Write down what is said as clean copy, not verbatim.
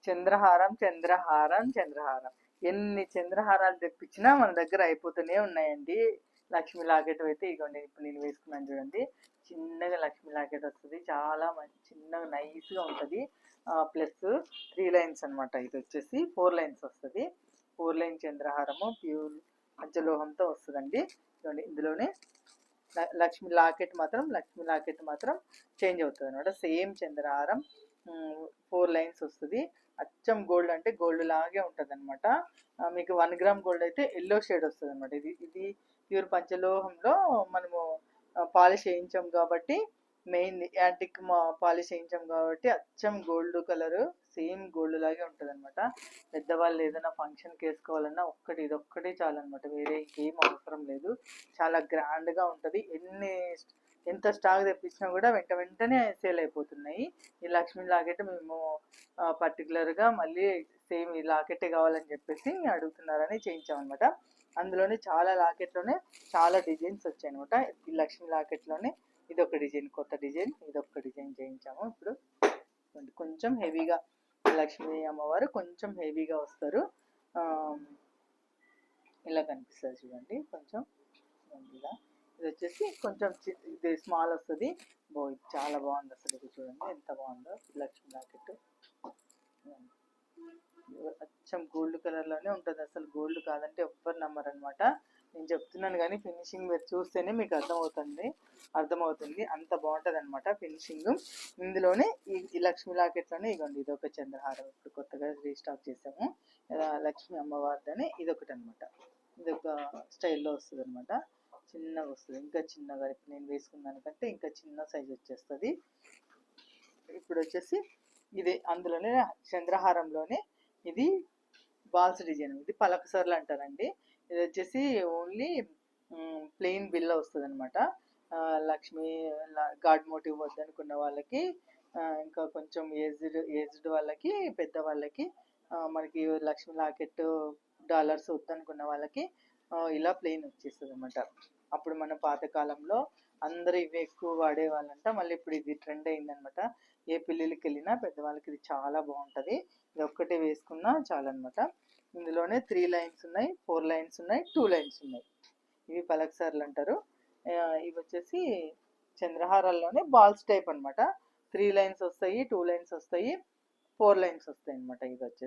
చంద్రహారం చంద్రహారం చంద్రహారం ఎన్ని చంద్రహారాలు తెప్పించినా మన దగ్గర అయిపోతూనే ఉన్నాయండి. లక్ష్మీ లాకెట్ అయితే ఇగోండి, ఇప్పుడు నేను వేసుకున్నాను చూడండి. చిన్నగా లక్ష్మీ లాకెట్ వస్తుంది, చాలా మంచి చిన్నగా నైస్గా ఉంటుంది. ప్లస్ 3 లైన్స్ అనమాట. ఇది వచ్చేసి 4 లైన్స్ వస్తుంది. 4 లైన్ చంద్రహారము ప్యూర్ పంచలోహంతో వస్తుందండి. చూడండి, ఇందులోనే లక్ష్మీ లాకెట్ మాత్రం చేంజ్ అవుతుంది అనమాట. సేమ్ చంద్రహారం 4 లైన్స్ వస్తుంది. అచ్చం గోల్డ్ అంటే గోల్డ్ లాగే ఉంటుంది అనమాట. మీకు 1 గ్రామ్ గోల్డ్ అయితే ఎల్లో షేడ్ వస్తుంది అనమాట. ఇది ప్యూర్ పంచలోహంలో మనము పాలిష్ చేయించాం కాబట్టి, మెయిన్ యాంటిక్ పాలిష్ చేయించాం కాబట్టి అచ్చం గోల్డ్ కలర్ సేమ్ గోల్డ్ లాగే ఉంటుంది అనమాట. పెద్దవాళ్ళు ఏదైనా ఫంక్షన్కి వేసుకోవాలన్నా ఇదొక్కటే చాలన్నమాట, వేరే ఇంకేం అవసరం లేదు. చాలా గ్రాండ్గా ఉంటుంది. ఎంత స్టాక్ తెప్పించినా కూడా వెంటనే సేల్ అయిపోతున్నాయి. ఈ లక్ష్మీ లాకెట్ మేము పర్టికులర్గా మళ్ళీ సేమ్ ఈ లాకెటే కావాలని చెప్పేసి అడుగుతున్నారని చేయించామన్నమాట. అందులోనే చాలా లాకెట్లోనే చాలా డిజైన్స్ వచ్చాయి అనమాట. ఈ లక్ష్మీ లాకెట్లోనే ఇదొక డిజైన్, కొత్త డిజైన్, ఇదొక డిజైన్ చేయించాము. ఇప్పుడు కొంచెం హెవీగా లక్ష్మీ అమ్మవారు కొంచెం హెవీగా వస్తారు. ఇలా కనిపిస్తుంది చూడండి, కొంచెం ఇలా. ఇది వచ్చేసి కొంచెం ఇది స్మాల్ వస్తుంది. ఇది చాలా బాగుంది అసలు. ఇది చూడండి ఎంత బాగుందో లక్ష్మీ లాకెట్. అచ్చం గోల్డ్ కలర్లోనే ఉంటుంది. అసలు గోల్డ్ కాదంటే ఎవ్వరు నమ్మరు అనమాట. నేను చెప్తున్నాను కానీ ఫినిషింగ్ మీరు చూస్తేనే మీకు అర్థమవుతుంది అంత బాగుంటుంది అనమాట ఫినిషింగ్. ఇందులోనే ఈ లక్ష్మీ లాకెట్లోనే ఇగోండి, ఇదొక చంద్రహారం ఇప్పుడు కొత్తగా రీస్టాక్ చేసాము. లక్ష్మీ అమ్మవారిదని ఇదొకటి అనమాట. ఇదొక స్టైల్లో వస్తుంది అనమాట. చిన్నగా వస్తుంది, ఇంకా చిన్నగా. ఇప్పుడు నేను వేసుకున్న దానికంటే ఇంకా చిన్న సైజ్ వచ్చేస్తుంది. ఇప్పుడు వచ్చేసి ఇది అందులోనే చంద్రహారంలోనే ఇది బాల్స్ డిజైన్, ఇది పలకసర్లు అంటారండి. ఇది వచ్చేసి ఓన్లీ ప్లెయిన్ బిల్ల వస్తుంది అనమాట. లక్ష్మీ గాడ్ మోటివ్ వద్దనుకున్న వాళ్ళకి, ఇంకా కొంచెం ఏజ్డ్ వాళ్ళకి, పెద్దవాళ్ళకి, మనకి లక్ష్మీ లాకెట్ డాలర్స్ వద్దనుకున్న వాళ్ళకి ఇలా ప్లెయిన్ వచ్చేస్తుంది అనమాట. అప్పుడు మన పాతకాలంలో అందరూ ఇవి ఎక్కువ వాడేవాళ్ళంట. మళ్ళీ ఇప్పుడు ఇది ట్రెండ్ అయిందనమాట. ఏ పెళ్ళిళ్ళకి వెళ్ళినా పెద్దవాళ్ళకి ఇది చాలా బాగుంటుంది. ఇది ఒక్కటే వేసుకున్నా చాలన్నమాట. ఇందులోనే 3 లైన్స్ ఉన్నాయి, 4 లైన్స్ ఉన్నాయి, 2 లైన్స్ ఉన్నాయి. ఇవి పలక్సార్లు అంటారు. ఇవి వచ్చేసి చంద్రహారాల్లోనే బాల్స్ టైప్ అనమాట. 3 లైన్స్ వస్తాయి, 2 లైన్స్ వస్తాయి, 4 లైన్స్ వస్తాయి అనమాట. ఇది వచ్చేసి